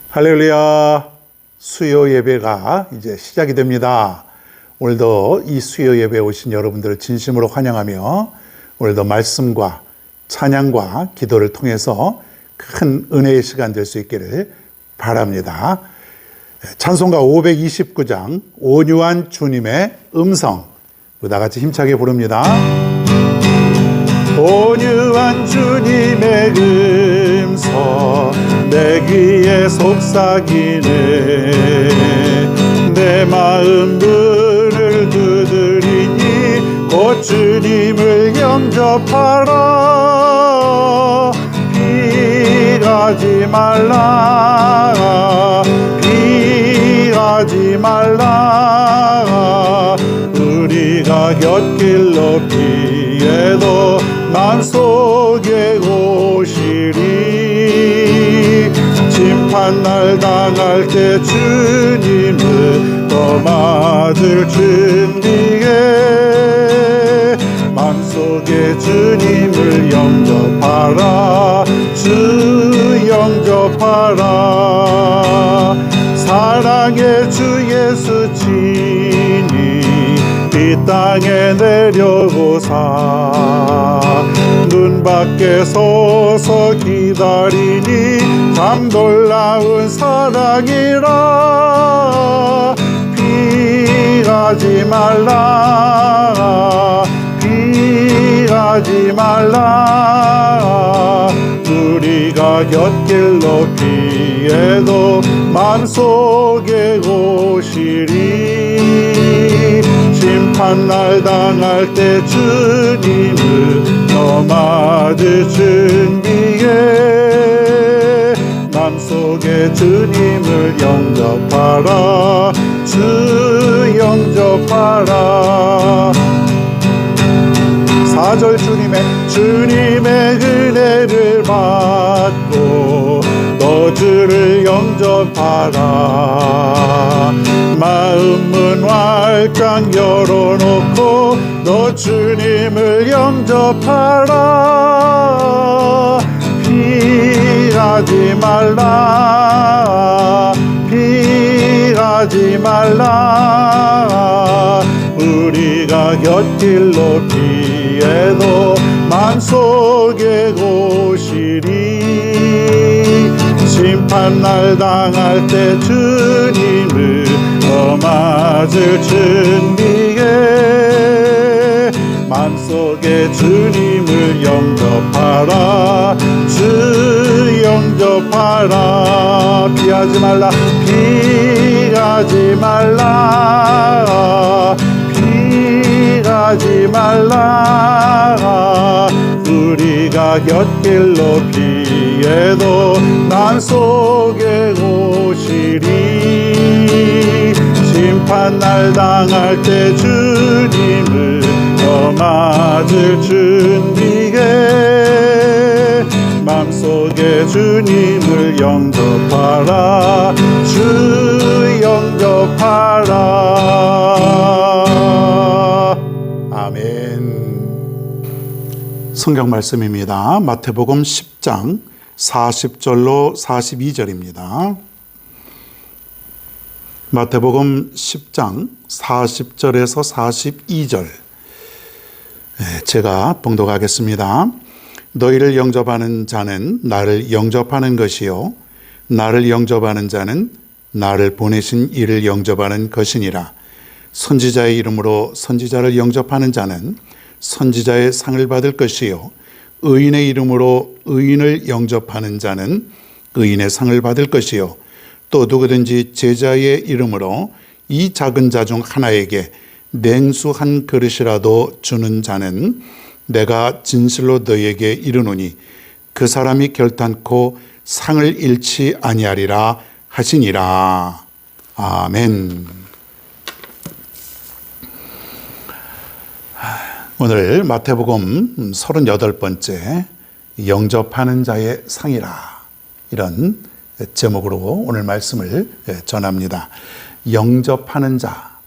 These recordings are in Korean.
할렐루야. 수요 예배가 이제 시작이 됩니다. 오늘도 이 수요 예배에 오신 여러분들을 진심으로 환영하며 오늘도 말씀과 찬양과 기도를 통해서 큰 은혜의 시간 될 수 있기를 바랍니다. 찬송가 529장 온유한 주님의 음성, 다 같이 힘차게 부릅니다. 온유한 주님의 음성 내 귀에 속삭이네. 내 마음 문을 두드리니 곧 주님을 영접하라. 피하지 말라, 피하지 말라. 우리가 곁길로 피해도 맘속에 오시리. 심판날 당할 때 주님을 더 맞을 준비해. 맘속에 주님을 영접하라. 주 영접하라. 사랑의 주 예수 친히 이 땅에 내려오사 눈 밖에 서서 기다리니 참 놀라운 사랑이라. 피하지 말라, 피하지 말라. 우리가 곁길로 피해도 맘속에 오시리. 심판날 당할 때 주님을 더 맞을 준비해. 맘속에 주님을 영접하라. 주 영접하라. 4절 주님의 은혜를 받고 너 주를 영접하라. 마음문 활짝 열어놓고 너 주님을 영접하라. 피하지 말라, 피하지 말라. 우리가 곁길로 피해도 맘속에 오시리. 심판날 당할 때 주님을 더 맞을 준비해. 맘속에 주님을 영접하라. 주 영접하라. 피하지 말라, 피하지 말라, 피하지 말라. 우리가 곁길로 피해도 맘속에 오시리. 심판날 당할 때 주님을 더 맞을 준비해. 맘속에 주님을 영접하라. 주 영접하라. 아멘. 성경 말씀입니다. 마태복음 10장 40절로 42절입니다. 마태복음 10장 40절에서 42절 제가 봉독하겠습니다. 너희를 영접하는 자는 나를 영접하는 것이요 나를 영접하는 자는 나를 보내신 이를 영접하는 것이니라. 선지자의 이름으로 선지자를 영접하는 자는 선지자의 상을 받을 것이요 의인의 이름으로 의인을 영접하는 자는 의인의 상을 받을 것이요 또 누구든지 제자의 이름으로 이 작은 자 중 하나에게 냉수 한 그릇이라도 주는 자는 내가 진실로 너희에게 이르노니 그 사람이 결탄코 상을 잃지 아니하리라 하시니라. 아멘. 오늘 마태복음 38번째 영접하는 자의 상이라, 이런 제목으로 오늘 말씀을 전합니다. 영접하는 자,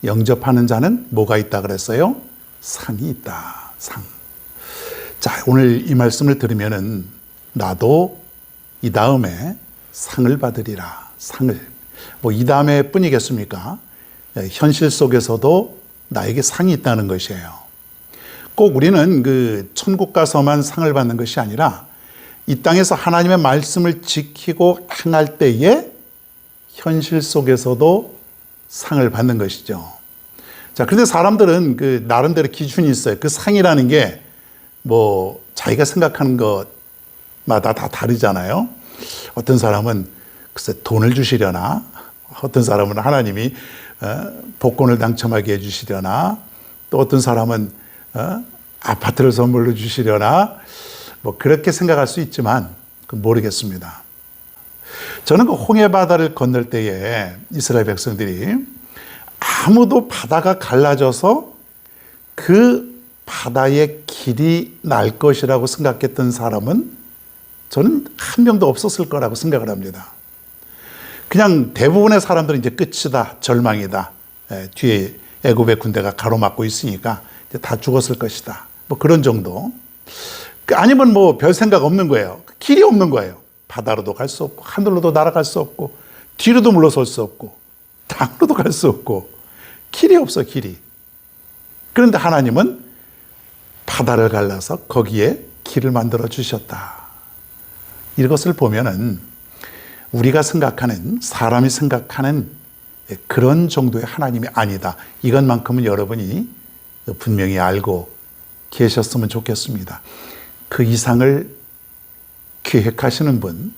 영접하는 자는 뭐가 있다 그랬어요? 상이 있다. 상. 자, 오늘 이 말씀을 들으면은 나도 이 다음에 상을 받으리라. 상을. 뭐 이 다음에 뿐이겠습니까? 현실 속에서도 나에게 상이 있다는 것이에요. 꼭 우리는 그 천국 가서만 상을 받는 것이 아니라 이 땅에서 하나님의 말씀을 지키고 행할 때에 현실 속에서도 상을 받는 것이죠. 자, 그런데 사람들은 그 나름대로 기준이 있어요. 그 상이라는 게 뭐 자기가 생각하는 것마다 다 다르잖아요. 어떤 사람은 글쎄 돈을 주시려나, 어떤 사람은 하나님이 복권을 당첨하게 해주시려나, 또 어떤 사람은 아파트를 선물로 주시려나, 뭐 그렇게 생각할 수 있지만 모르겠습니다. 저는 그 홍해 바다를 건널 때에 이스라엘 백성들이 아무도 바다가 갈라져서 그 바다의 길이 날 것이라고 생각했던 사람은 저는 한 명도 없었을 거라고 생각을 합니다. 그냥 대부분의 사람들은 이제 끝이다, 절망이다, 뒤에 애굽의 군대가 가로막고 있으니까 이제 다 죽었을 것이다, 뭐 그런 정도. 아니면 뭐 별 생각 없는 거예요. 길이 없는 거예요. 바다로도 갈 수 없고 하늘로도 날아갈 수 없고 뒤로도 물러설 수 없고 땅으로도 갈 수 없고 길이 없어, 길이. 그런데 하나님은 바다를 갈라서 거기에 길을 만들어 주셨다. 이것을 보면은 우리가 생각하는, 사람이 생각하는 그런 정도의 하나님이 아니다. 이것만큼은 여러분이 분명히 알고 계셨으면 좋겠습니다. 그 이상을 계획하시는 분,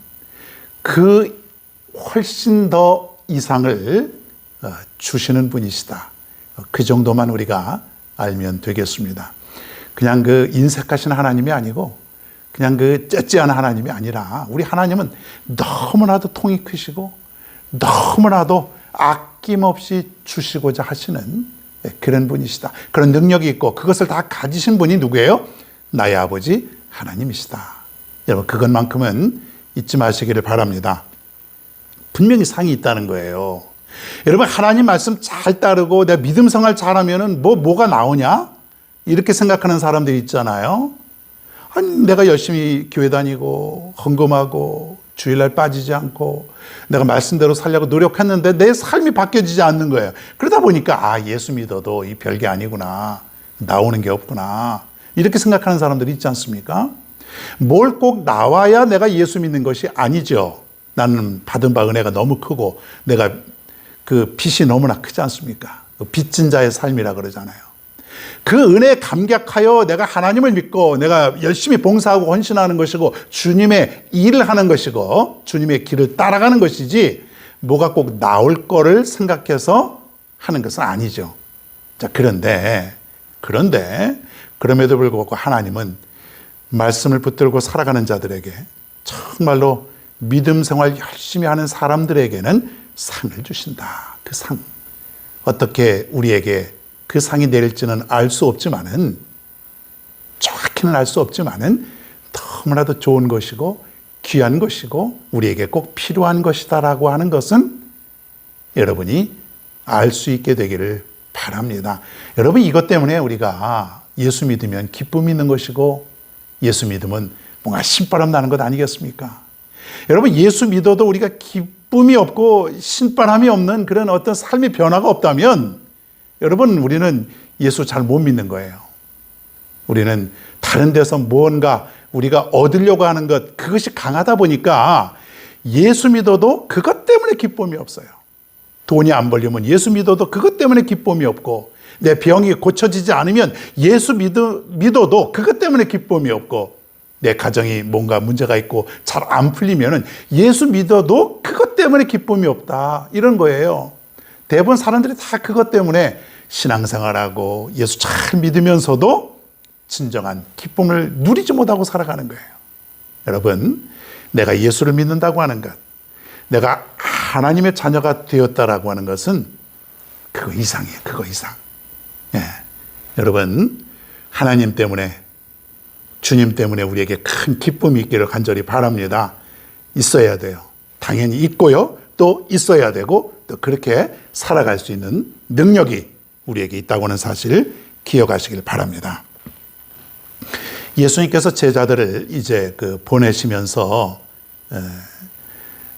그 훨씬 더 이상을 주시는 분이시다. 그 정도만 우리가 알면 되겠습니다. 그냥 그 인색하신 하나님이 아니고 그냥 그 째째한 하나님이 아니라 우리 하나님은 너무나도 통이 크시고 너무나도 아낌없이 주시고자 하시는 그런 분이시다. 그런 능력이 있고 그것을 다 가지신 분이 누구예요? 나의 아버지 하나님이시다. 여러분, 그것만큼은 잊지 마시기를 바랍니다. 분명히 상이 있다는 거예요. 여러분, 하나님 말씀 잘 따르고 내가 믿음 생활 잘하면은 뭐가 나오냐? 이렇게 생각하는 사람들이 있잖아요. 아니, 내가 열심히 교회 다니고 헌금하고 주일날 빠지지 않고 내가 말씀대로 살려고 노력했는데 내 삶이 바뀌어지지 않는 거예요. 그러다 보니까 예수 믿어도 이 별게 아니구나, 나오는 게 없구나, 이렇게 생각하는 사람들이 있지 않습니까? 뭘 꼭 나와야 내가 예수 믿는 것이 아니죠. 나는 받은 바 은혜가 너무 크고 내가 그 빚이 너무나 크지 않습니까? 빚진 자의 삶이라 그러잖아요. 그 은혜에 감격하여 내가 하나님을 믿고 내가 열심히 봉사하고 헌신하는 것이고 주님의 일을 하는 것이고 주님의 길을 따라가는 것이지 뭐가 꼭 나올 거를 생각해서 하는 것은 아니죠. 자, 그런데 그럼에도 불구하고 하나님은 말씀을 붙들고 살아가는 자들에게, 정말로 믿음 생활 열심히 하는 사람들에게는 상을 주신다. 그 상. 어떻게 우리에게 그 상이 내릴지는 알 수 없지만은, 정확히는 알 수 없지만은 너무나도 좋은 것이고 귀한 것이고 우리에게 꼭 필요한 것이다라고 하는 것은 여러분이 알 수 있게 되기를 바랍니다. 여러분, 이것 때문에 우리가 예수 믿으면 기쁨이 있는 것이고 예수 믿으면 뭔가 신바람 나는 것 아니겠습니까? 여러분, 예수 믿어도 우리가 기쁨이 없고 신바람이 없는 그런 어떤 삶의 변화가 없다면 여러분, 우리는 예수 잘 못 믿는 거예요. 우리는 다른 데서 무언가 우리가 얻으려고 하는 것, 그것이 강하다 보니까 예수 믿어도 그것 때문에 기쁨이 없어요. 돈이 안 벌리면 예수 믿어도 그것 때문에 기쁨이 없고, 내 병이 고쳐지지 않으면 예수 믿어도 그것 때문에 기쁨이 없고, 내 가정이 뭔가 문제가 있고 잘 안 풀리면 예수 믿어도 그것 때문에 기쁨이 없다, 이런 거예요. 대부분 사람들이 다 그것 때문에 신앙생활하고 예수 잘 믿으면서도 진정한 기쁨을 누리지 못하고 살아가는 거예요. 여러분, 내가 예수를 믿는다고 하는 것, 내가 하나님의 자녀가 되었다라고 하는 것은 그거 이상이에요. 그거 이상. 여러분, 하나님 때문에, 주님 때문에 우리에게 큰 기쁨이 있기를 간절히 바랍니다. 있어야 돼요. 당연히 있고요. 또 있어야 되고 또 그렇게 살아갈 수 있는 능력이 우리에게 있다고 하는 사실을 기억하시길 바랍니다. 예수님께서 제자들을 이제 보내시면서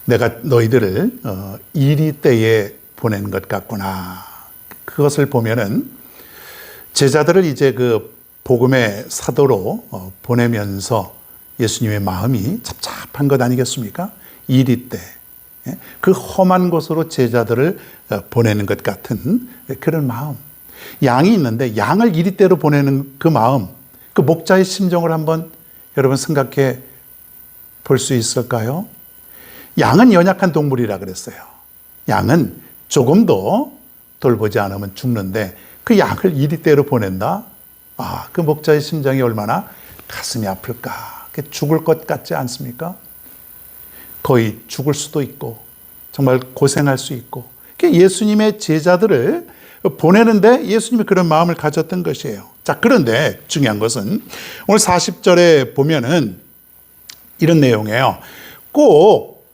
내가 너희들을 이리 때에 보낸 것 같구나. 그것을 보면은 제자들을 이제 그 복음의 사도로 보내면서 예수님의 마음이 잡잡한 것 아니겠습니까? 이리 때. 그 험한 곳으로 제자들을 보내는 것 같은 그런 마음. 양이 있는데 양을 이리 때로 보내는 그 마음, 그 목자의 심정을 한번 여러분 생각해 볼 수 있을까요? 양은 연약한 동물이라 그랬어요. 양은 조금도 돌보지 않으면 죽는데 그 양을 이리 때로 보낸다? 그 목자의 심정이 얼마나 가슴이 아플까. 죽을 것 같지 않습니까? 거의 죽을 수도 있고 정말 고생할 수 있고 예수님의 제자들을 보내는데 예수님이 그런 마음을 가졌던 것이에요. 자, 그런데 중요한 것은 오늘 40절에 보면은 이런 내용이에요. 꼭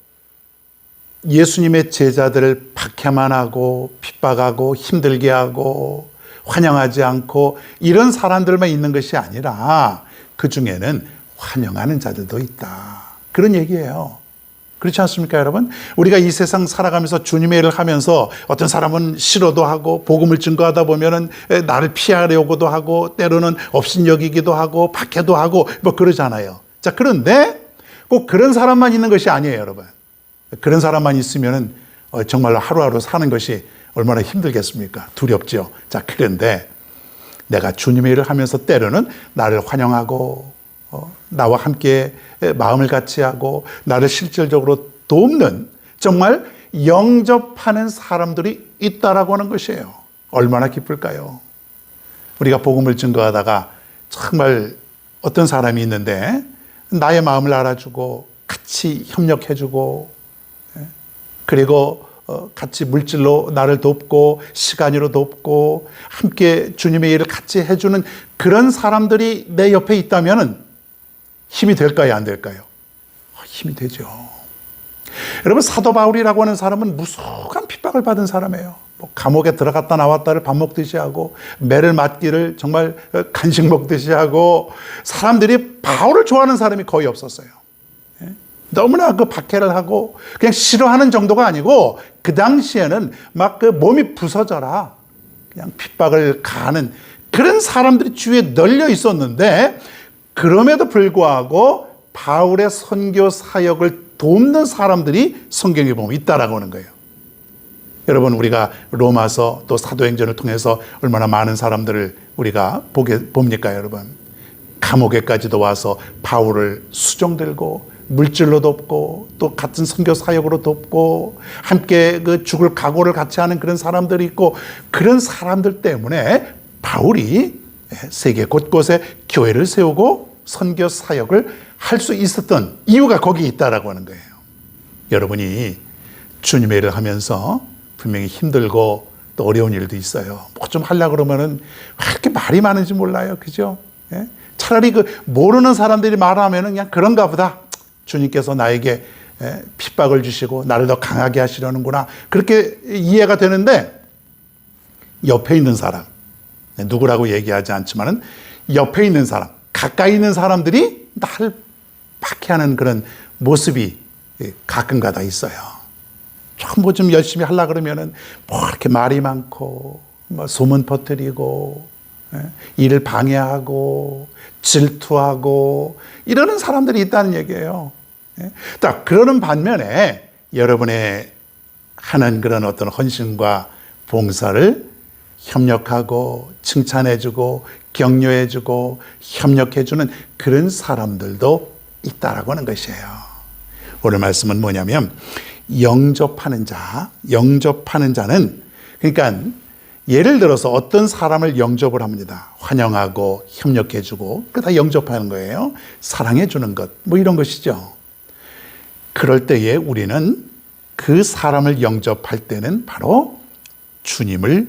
예수님의 제자들을 박해만 하고 핍박하고 힘들게 하고 환영하지 않고 이런 사람들만 있는 것이 아니라 그 중에는 환영하는 자들도 있다. 그런 얘기예요. 그렇지 않습니까, 여러분? 우리가 이 세상 살아가면서 주님의 일을 하면서 어떤 사람은 싫어도 하고 복음을 증거하다 보면은 나를 피하려고도 하고 때로는 업신여기기도 하고 박해도 하고 뭐 그러잖아요. 자, 그런데 꼭 그런 사람만 있는 것이 아니에요, 여러분. 그런 사람만 있으면은 정말로 하루하루 사는 것이 얼마나 힘들겠습니까? 두렵죠. 자, 그런데 내가 주님의 일을 하면서 때로는 나를 환영하고 나와 함께 마음을 같이 하고 나를 실질적으로 돕는 정말 영접하는 사람들이 있다라고 하는 것이에요. 얼마나 기쁠까요? 우리가 복음을 증거하다가 정말 어떤 사람이 있는데 나의 마음을 알아주고 같이 협력해주고 그리고 같이 물질로 나를 돕고 시간으로 돕고 함께 주님의 일을 같이 해주는 그런 사람들이 내 옆에 있다면 힘이 될까요? 안 될까요? 힘이 되죠. 여러분, 사도 바울이라고 하는 사람은 무수한 핍박을 받은 사람이에요. 감옥에 들어갔다 나왔다를 밥 먹듯이 하고 매를 맞기를 정말 간식 먹듯이 하고 사람들이 바울을 좋아하는 사람이 거의 없었어요. 너무나 그 박해를 하고 그냥 싫어하는 정도가 아니고 그 당시에는 막 그 몸이 부서져라 그냥 핍박을 가하는 그런 사람들이 주위에 널려 있었는데 그럼에도 불구하고 바울의 선교 사역을 돕는 사람들이 성경에 보면 있다라고 하는 거예요. 여러분, 우리가 로마서 또 사도행전을 통해서 얼마나 많은 사람들을 우리가 봅니까, 여러분? 감옥에까지도 와서 바울을 수종 들고 물질로 돕고 또 같은 선교 사역으로 돕고 함께 그 죽을 각오를 같이 하는 그런 사람들이 있고 그런 사람들 때문에 바울이 세계 곳곳에 교회를 세우고 선교 사역을 할 수 있었던 이유가 거기에 있다라고 하는 거예요. 여러분이 주님의 일을 하면서 분명히 힘들고 또 어려운 일도 있어요. 뭐 좀 하려고 그러면은 왜 이렇게 말이 많은지 몰라요. 그죠? 차라리 그 모르는 사람들이 말하면은 그냥 그런가 보다. 주님께서 나에게 핍박을 주시고 나를 더 강하게 하시려는구나. 그렇게 이해가 되는데 옆에 있는 사람, 누구라고 얘기하지 않지만은 옆에 있는 사람, 가까이 있는 사람들이 나를 박해하는 그런 모습이 가끔가다 있어요. 뭐 좀 열심히 하려고 그러면은 뭐 이렇게 말이 많고 뭐 소문 퍼뜨리고 일을 방해하고 질투하고 이러는 사람들이 있다는 얘기예요. 자, 그러는 반면에 여러분의 하는 그런 어떤 헌신과 봉사를 협력하고 칭찬해주고 격려해주고 협력해주는 그런 사람들도 있다라고 하는 것이에요. 오늘 말씀은 뭐냐면 영접하는 자는 그러니까 예를 들어서 어떤 사람을 영접을 합니다. 환영하고 협력해주고 그 다 영접하는 거예요. 사랑해주는 것 뭐 이런 것이죠. 그럴 때에 우리는 그 사람을 영접할 때는 바로 주님을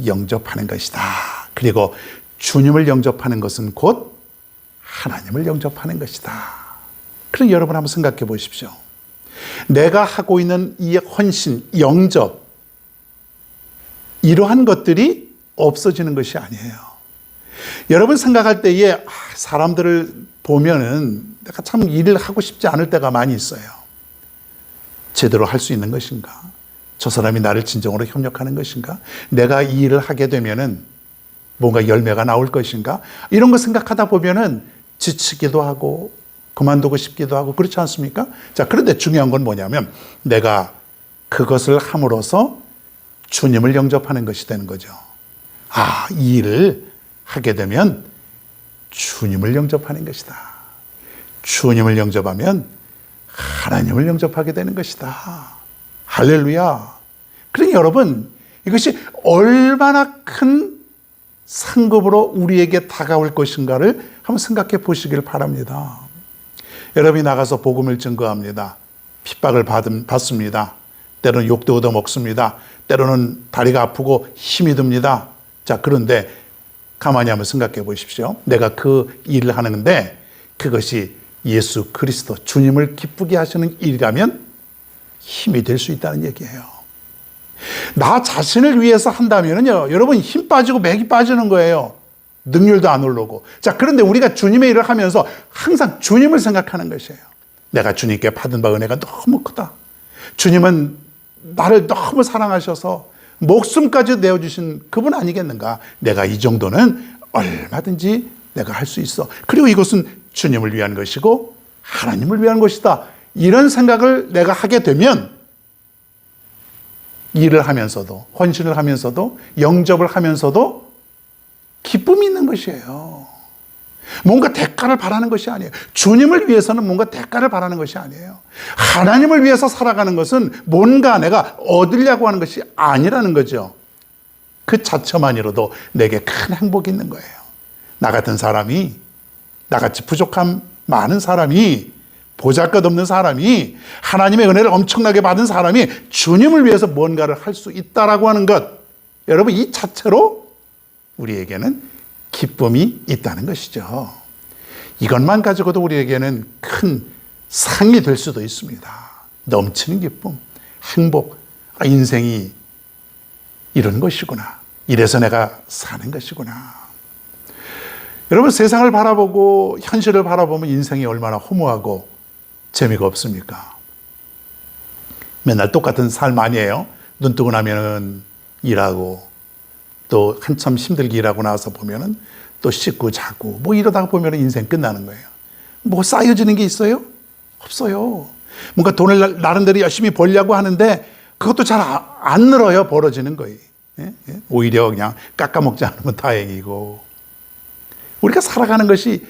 영접하는 것이다. 그리고 주님을 영접하는 것은 곧 하나님을 영접하는 것이다. 그럼 여러분 한번 생각해 보십시오. 내가 하고 있는 이 헌신, 영접 이러한 것들이 없어지는 것이 아니에요. 여러분 생각할 때에 사람들을 보면은 내가 참 일을 하고 싶지 않을 때가 많이 있어요. 제대로 할 수 있는 것인가? 저 사람이 나를 진정으로 협력하는 것인가? 내가 이 일을 하게 되면은 뭔가 열매가 나올 것인가? 이런 거 생각하다 보면은 지치기도 하고 그만두고 싶기도 하고 그렇지 않습니까? 자, 그런데 중요한 건 뭐냐면 내가 그것을 함으로써 주님을 영접하는 것이 되는 거죠. 아, 이 일을 하게 되면 주님을 영접하는 것이다. 주님을 영접하면 하나님을 영접하게 되는 것이다. 할렐루야. 그러니 여러분, 이것이 얼마나 큰 상급으로 우리에게 다가올 것인가를 한번 생각해 보시길 바랍니다. 여러분이 나가서 복음을 증거합니다. 핍박을 받습니다. 때로는 욕도 얻어먹습니다. 때로는 다리가 아프고 힘이 듭니다. 자, 그런데 가만히 한번 생각해 보십시오. 내가 그 일을 하는데 그것이 예수 그리스도 주님을 기쁘게 하시는 일이라면 힘이 될 수 있다는 얘기예요. 나 자신을 위해서 한다면요, 여러분 힘 빠지고 맥이 빠지는 거예요. 능률도 안 오르고. 자, 그런데 우리가 주님의 일을 하면서 항상 주님을 생각하는 것이에요. 내가 주님께 받은 바 은혜가 너무 크다. 주님은 나를 너무 사랑하셔서 목숨까지 내어주신 그분 아니겠는가? 내가 이 정도는 얼마든지 내가 할 수 있어. 그리고 이것은 주님을 위한 것이고 하나님을 위한 것이다. 이런 생각을 내가 하게 되면 일을 하면서도, 헌신을 하면서도, 영접을 하면서도 기쁨이 있는 것이에요. 뭔가 대가를 바라는 것이 아니에요. 주님을 위해서는 뭔가 대가를 바라는 것이 아니에요. 하나님을 위해서 살아가는 것은 뭔가 내가 얻으려고 하는 것이 아니라는 거죠. 그 자체만으로도 내게 큰 행복이 있는 거예요. 나 같은 사람이, 나같이 부족한 많은 사람이, 보잘것없는 사람이, 하나님의 은혜를 엄청나게 받은 사람이 주님을 위해서 뭔가를 할 수 있다라고 하는 것, 여러분 이 자체로 우리에게는 기쁨이 있다는 것이죠. 이것만 가지고도 우리에게는 큰 상이 될 수도 있습니다. 넘치는 기쁨, 행복, 인생이 이런 것이구나. 이래서 내가 사는 것이구나. 여러분 세상을 바라보고 현실을 바라보면 인생이 얼마나 허무하고 재미가 없습니까? 맨날 똑같은 삶 아니에요? 눈 뜨고 나면은 일하고 또 한참 힘들게 일하고 나서 보면은 또 씻고 자고 뭐 이러다가 보면은 인생 끝나는 거예요. 뭐 쌓여지는 게 있어요? 없어요. 뭔가 돈을 나름대로 열심히 벌려고 하는데 그것도 잘 안 늘어요. 벌어지는 거예요. 오히려 그냥 깎아먹지 않으면 다행이고. 우리가 살아가는 것이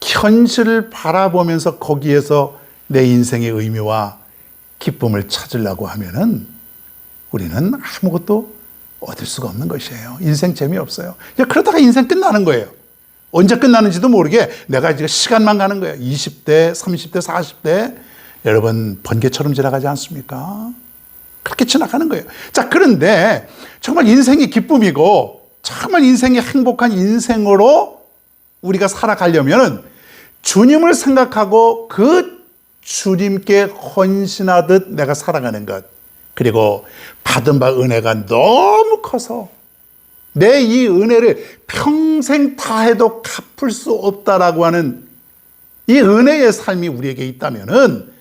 현실을 바라보면서 거기에서 내 인생의 의미와 기쁨을 찾으려고 하면은 우리는 아무것도 얻을 수가 없는 것이에요. 인생 재미없어요. 그러다가 인생 끝나는 거예요. 언제 끝나는지도 모르게 내가 이제 시간만 가는 거예요. 20대, 30대, 40대 여러분 번개처럼 지나가지 않습니까? 그렇게 지나가는 거예요. 자, 그런데 정말 인생이 기쁨이고 정말 인생이 행복한 인생으로 우리가 살아가려면 주님을 생각하고 그 주님께 헌신하듯 내가 살아가는 것, 그리고 받은 바 은혜가 너무 커서 내 이 은혜를 평생 다 해도 갚을 수 없다라고 하는 이 은혜의 삶이 우리에게 있다면은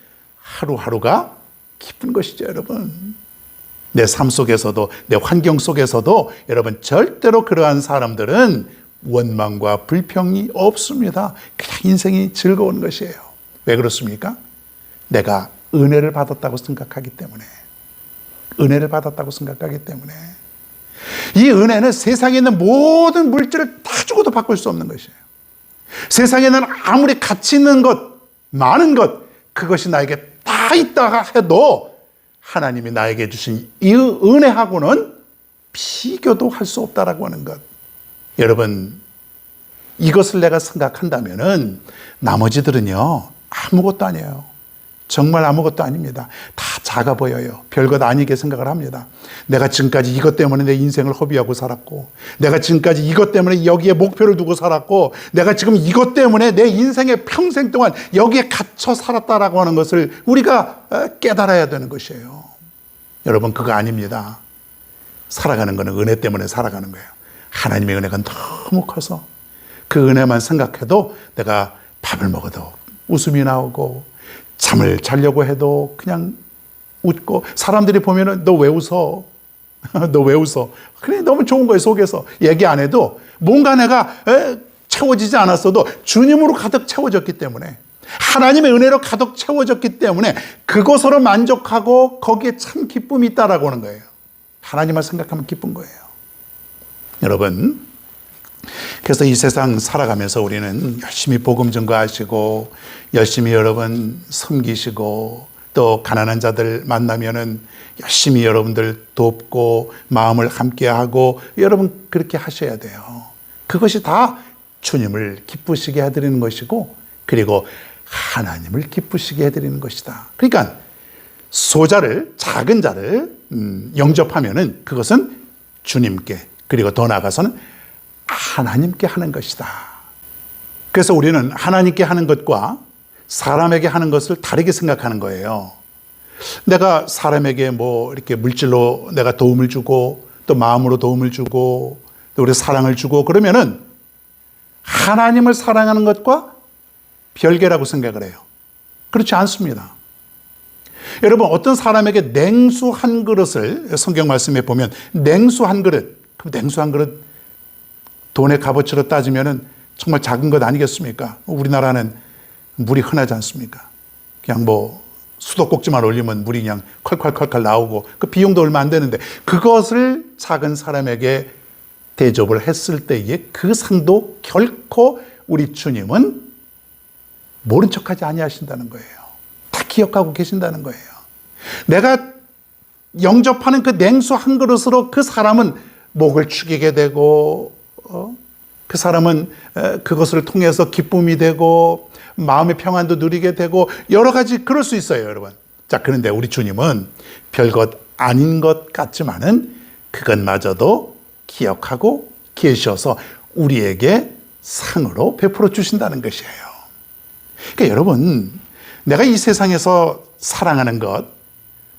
하루하루가 기쁜 것이죠, 여러분. 내 삶 속에서도, 내 환경 속에서도 여러분 절대로 그러한 사람들은 원망과 불평이 없습니다. 그냥 인생이 즐거운 것이에요. 왜 그렇습니까? 내가 은혜를 받았다고 생각하기 때문에. 은혜를 받았다고 생각하기 때문에. 이 은혜는 세상에 있는 모든 물질을 다 주고도 바꿀 수 없는 것이에요. 세상에는 아무리 가치 있는 것, 많은 것, 그것이 나에게 다 있다가 해도 하나님이 나에게 주신 이 은혜하고는 비교도 할 수 없다라고 하는 것. 여러분, 이것을 내가 생각한다면은 나머지들은요, 아무것도 아니에요. 정말 아무것도 아닙니다. 다 작아 보여요. 별것 아니게 생각을 합니다. 내가 지금까지 이것 때문에 내 인생을 허비하고 살았고, 내가 지금까지 이것 때문에 여기에 목표를 두고 살았고, 내가 지금 이것 때문에 내 인생의 평생 동안 여기에 갇혀 살았다라고 하는 것을 우리가 깨달아야 되는 것이에요. 여러분, 그거 아닙니다. 살아가는 것은 은혜 때문에 살아가는 거예요. 하나님의 은혜가 너무 커서 그 은혜만 생각해도 내가 밥을 먹어도 웃음이 나오고 잠을 자려고 해도 그냥 웃고, 사람들이 보면은 너 왜 웃어? 너 왜 웃어? 그래, 너무 좋은 거예요. 속에서 얘기 안 해도 뭔가 내가 채워지지 않았어도 주님으로 가득 채워졌기 때문에, 하나님의 은혜로 가득 채워졌기 때문에 그것으로 만족하고 거기에 참 기쁨이 있다라고 하는 거예요. 하나님을 생각하면 기쁜 거예요. 여러분, 그래서 이 세상 살아가면서 우리는 열심히 복음 전가하시고, 열심히 여러분 섬기시고, 또 가난한 자들 만나면은 열심히 여러분들 돕고 마음을 함께하고, 여러분 그렇게 하셔야 돼요. 그것이 다 주님을 기쁘시게 해드리는 것이고, 그리고 하나님을 기쁘시게 해드리는 것이다. 그러니까 소자를, 작은 자를 영접하면은 그것은 주님께, 그리고 더 나아가서는 하나님께 하는 것이다. 그래서 우리는 하나님께 하는 것과 사람에게 하는 것을 다르게 생각하는 거예요. 내가 사람에게 뭐 이렇게 물질로 내가 도움을 주고, 또 마음으로 도움을 주고, 또 우리 사랑을 주고, 그러면은 하나님을 사랑하는 것과 별개라고 생각을 해요. 그렇지 않습니다. 여러분, 어떤 사람에게 냉수 한 그릇을 성경 말씀에 보면, 냉수 한 그릇, 그 냉수 한 그릇 돈의 값어치로 따지면은 정말 작은 것 아니겠습니까? 우리나라는 물이 흔하지 않습니까? 그냥 뭐 수도꼭지만 올리면 물이 그냥 콸콸콸콸 나오고, 그 비용도 얼마 안 되는데, 그것을 작은 사람에게 대접을 했을 때에 그 상도 결코 우리 주님은 모른 척하지 아니하신다는 거예요. 다 기억하고 계신다는 거예요. 내가 영접하는 그 냉수 한 그릇으로 그 사람은 목을 축이게 되고, 그 사람은 그것을 통해서 기쁨이 되고 마음의 평안도 누리게 되고, 여러 가지 그럴 수 있어요, 여러분. 자, 그런데 우리 주님은 별것 아닌 것 같지만은 그것마저도 기억하고 계셔서 우리에게 상으로 베풀어 주신다는 것이에요. 그러니까 여러분, 내가 이 세상에서 사랑하는 것,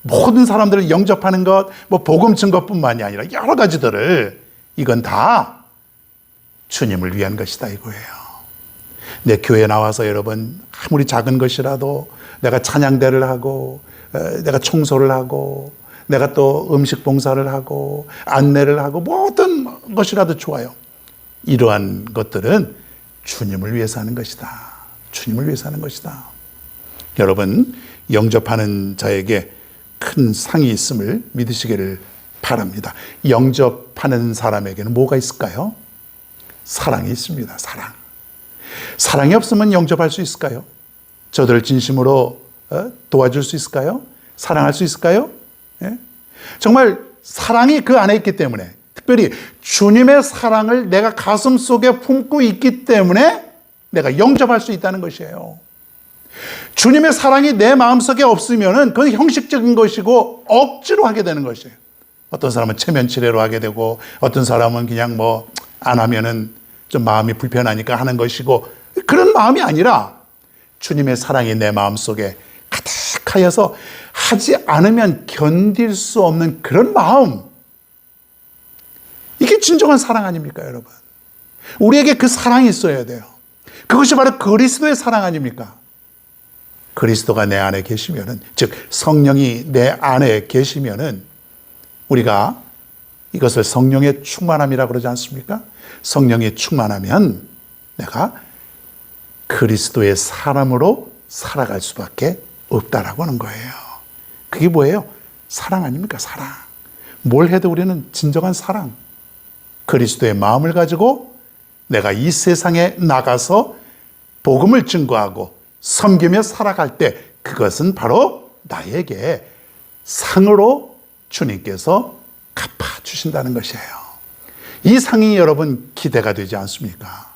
모든 사람들을 영접하는 것, 뭐 복음 증거뿐만이 아니라 여러 가지들을, 이건 다 주님을 위한 것이다 이거예요. 내 교회에 나와서 여러분 아무리 작은 것이라도 내가 찬양대를 하고, 내가 청소를 하고, 내가 또 음식 봉사를 하고, 안내를 하고, 모든 것이라도 좋아요. 이러한 것들은 주님을 위해서 하는 것이다. 주님을 위해서 하는 것이다. 여러분, 영접하는 자에게 큰 상이 있음을 믿으시기를 바랍니다. 영접하는 사람에게는 뭐가 있을까요? 사랑이 있습니다. 사랑. 사랑이 없으면 영접할 수 있을까요? 저들을 진심으로 도와줄 수 있을까요? 사랑할 수 있을까요? 예? 정말 사랑이 그 안에 있기 때문에, 특별히 주님의 사랑을 내가 가슴 속에 품고 있기 때문에 내가 영접할 수 있다는 것이에요. 주님의 사랑이 내 마음속에 없으면은 그건 형식적인 것이고 억지로 하게 되는 것이에요. 어떤 사람은 체면치레로 하게 되고, 어떤 사람은 그냥 뭐 안 하면은 좀 마음이 불편하니까 하는 것이고, 그런 마음이 아니라 주님의 사랑이 내 마음속에 가득하여서 하지 않으면 견딜 수 없는 그런 마음, 이게 진정한 사랑 아닙니까, 여러분? 우리에게 그 사랑이 있어야 돼요. 그것이 바로 그리스도의 사랑 아닙니까? 그리스도가 내 안에 계시면은, 즉 성령이 내 안에 계시면은, 우리가 이것을 성령의 충만함이라고 그러지 않습니까? 성령이 충만하면 내가 그리스도의 사람으로 살아갈 수밖에 없다라고 하는 거예요. 그게 뭐예요? 사랑 아닙니까? 사랑. 뭘 해도 우리는 진정한 사랑, 그리스도의 마음을 가지고 내가 이 세상에 나가서 복음을 증거하고 섬기며 살아갈 때, 그것은 나에게 상으로 주님께서 갚아주신다는 것이에요. 이 상이 여러분 기대가 되지 않습니까?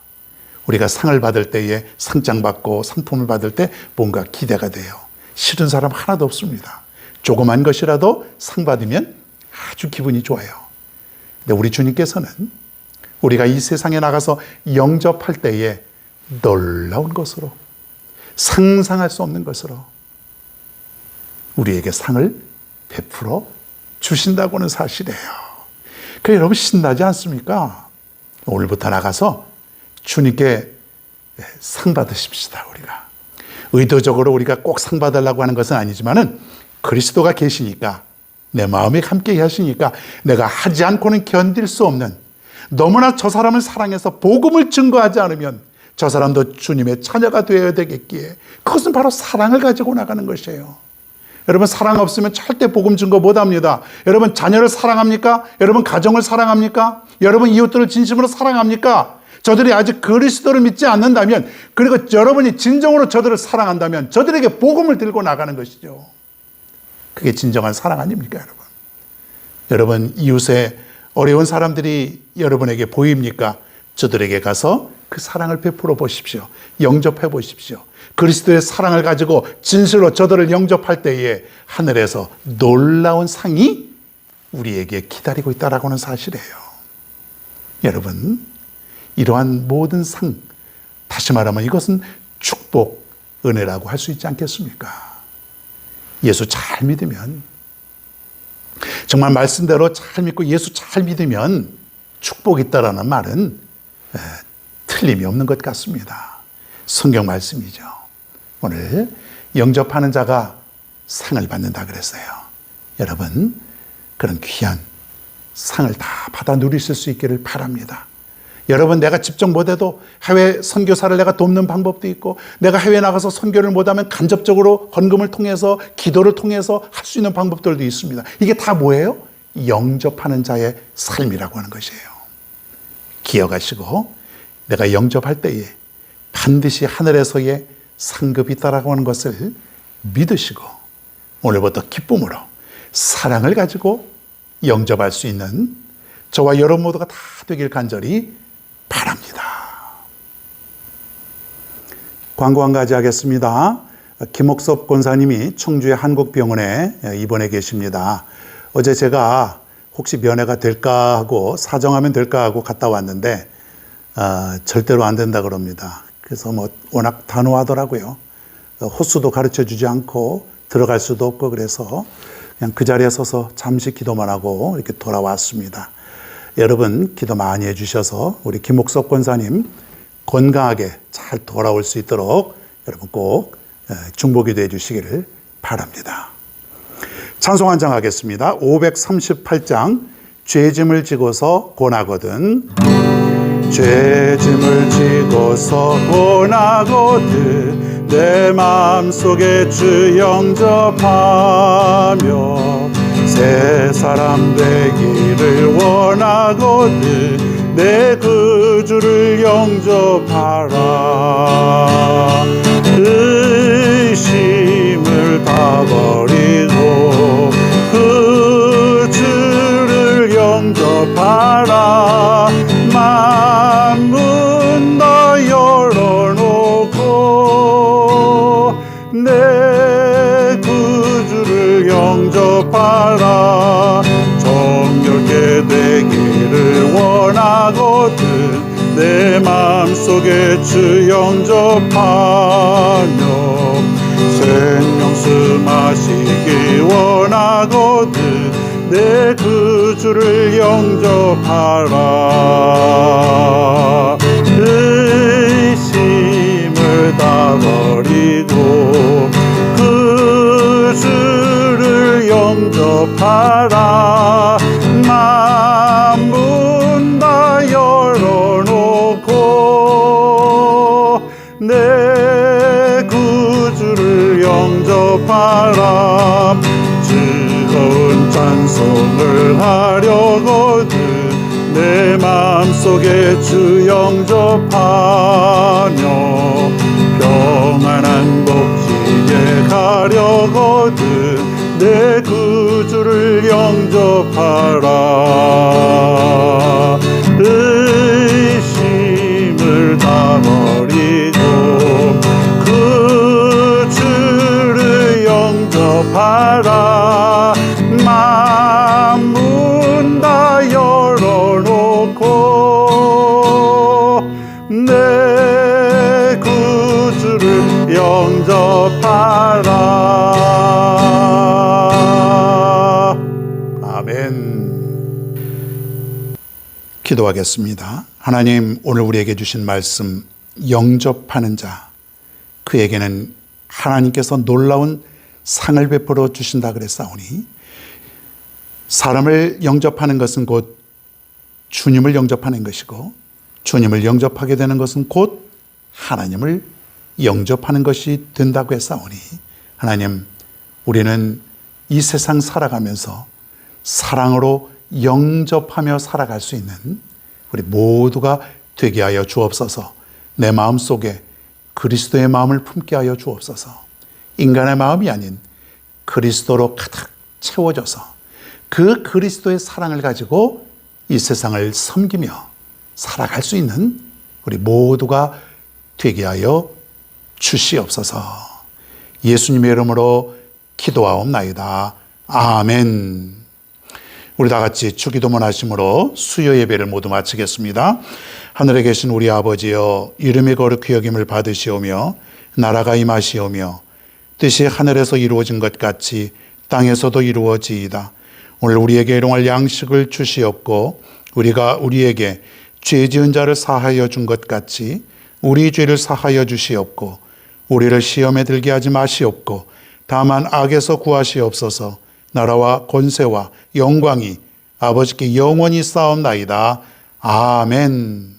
우리가 상을 받을 때에, 상장 받고 상품을 받을 때 뭔가 기대가 돼요. 싫은 사람 하나도 없습니다. 조그만 것이라도 상 받으면 아주 기분이 좋아요. 근데 우리 주님께서는 우리가 이 세상에 나가서 영접할 때에 놀라운 것으로, 상상할 수 없는 것으로 우리에게 상을 베풀어 주신다고 하는 사실이에요. 그래, 여러분 신나지 않습니까? 오늘부터 나가서 주님께 상 받으십시다. 우리가 의도적으로 우리가 꼭 상 받으려고 하는 것은 아니지만은 그리스도가 계시니까, 내 마음에 함께 하시니까 내가 하지 않고는 견딜 수 없는, 너무나 저 사람을 사랑해서 복음을 증거하지 않으면 저 사람도 주님의 자녀가 되어야 되겠기에, 그것은 바로 사랑을 가지고 나가는 것이에요. 여러분, 사랑 없으면 절대 복음 증거 못합니다. 여러분, 자녀를 사랑합니까? 여러분, 가정을 사랑합니까? 여러분, 이웃들을 진심으로 사랑합니까? 저들이 아직 그리스도를 믿지 않는다면, 그리고 여러분이 진정으로 저들을 사랑한다면 저들에게 복음을 들고 나가는 것이죠. 그게 진정한 사랑 아닙니까, 여러분? 여러분, 이웃에 어려운 사람들이 여러분에게 보입니까? 저들에게 가서 그 사랑을 베풀어 보십시오. 영접해 보십시오. 그리스도의 사랑을 가지고 진실로 저들을 영접할 때에 하늘에서 놀라운 상이 우리에게 기다리고 있다라고 하는 사실이에요. 여러분, 이러한 모든 상, 다시 말하면 이것은 축복, 은혜라고 할 수 있지 않겠습니까? 예수 잘 믿으면, 정말 말씀대로 잘 믿고 예수 잘 믿으면 축복이 있다라는 말은 틀림이 없는 것 같습니다. 성경 말씀이죠. 오늘 영접하는 자가 상을 받는다 그랬어요. 여러분, 그런 귀한 상을 다 받아 누리실 수 있기를 바랍니다. 여러분, 내가 직접 못해도 해외 선교사를 내가 돕는 방법도 있고, 내가 해외 나가서 선교를 못하면 간접적으로 헌금을 통해서, 기도를 통해서 할 수 있는 방법들도 있습니다. 이게 다 뭐예요? 영접하는 자의 삶이라고 하는 것이에요. 기억하시고, 내가 영접할 때에 반드시 하늘에서의 상급이 있다라고 하는 것을 믿으시고, 오늘부터 기쁨으로 사랑을 가지고 영접할 수 있는 저와 여러분 모두가 다 되길 간절히 바랍니다. 광고 한 가지 하겠습니다. 김옥섭 권사님이 청주의 한국병원에 입원해 계십니다. 어제 제가 혹시 면회가 될까 하고, 사정하면 될까 하고 갔다 왔는데 절대로 안 된다 그럽니다. 그래서 워낙 단호하더라고요. 호수도 가르쳐 주지 않고 들어갈 수도 없고, 그래서 그냥 그 자리에 서서 잠시 기도만 하고 이렇게 돌아왔습니다. 여러분, 기도 많이 해주셔서 우리 김옥섭 권사님 건강하게 잘 돌아올 수 있도록 여러분 꼭 중보기도 해주시기를 바랍니다. 찬송 한 장 하겠습니다. 538장, 죄짐을 지고서 권하거든. 죄짐을 지고서 권하거든. 내 마음속에 주 영접하며 새 사람 되기를 원하거든. 내 그 주를 영접하라. 의심을 다 버리고 그 주를 영접하라. 만문 다 열어놓고 내 그 주를 영접하라. 정결케 되기를 원하거든. 내 마음속에 주 영접하며 생명수 마시기 원하거든. 내 그 주를 영접하라. 의심을 다 버리고 그 주를 영접하라. 만문 다 열어놓고 내 그 주를 영접하라. 즐거운 찬송을 하려거든. 내 마음속에 주 영접하며 평안한 복지에 가려거든. 내 그 주를 영접하라. 의심을 다 버리고 그 주를 영접하라. 만문 다 열어놓고 내 그 주를 영접하라. 아멘. 기도하겠습니다. 하나님, 오늘 우리에게 주신 말씀, 영접하는 자, 그에게는 하나님께서 놀라운 상을 베풀어 주신다 그랬사오니 사람을 영접하는 것은 곧 주님을 영접하는 것이고 주님을 영접하게 되는 것은 곧 하나님을 영접하는 것이 된다고 했사오니 하나님, 우리는 이 세상 살아가면서 사랑으로 영접하며 살아갈 수 있는 우리 모두가 되게 하여 주옵소서. 내 마음속에 그리스도의 마음을 품게 하여 주옵소서. 인간의 마음이 아닌 그리스도로 가득 채워져서 그 그리스도의 사랑을 가지고 이 세상을 섬기며 살아갈 수 있는 우리 모두가 되게 하여 주시옵소서. 예수님의 이름으로 기도하옵나이다. 아멘. 우리 다 같이 주기도문 하심으로 수요 예배를 모두 마치겠습니다. 하늘에 계신 우리 아버지여, 이름이 거룩히 여김을 받으시오며 나라가 임하시오며 뜻이 하늘에서 이루어진 것 같이 땅에서도 이루어지이다. 오늘 우리에게 일용할 양식을 주시옵고 우리가 우리에게 죄 지은 자를 사하여 준 것 같이 우리 죄를 사하여 주시옵고 우리를 시험에 들게 하지 마시옵고 다만 악에서 구하시옵소서. 나라와 권세와 영광이 아버지께 영원히 쌓옵나이다. 아멘.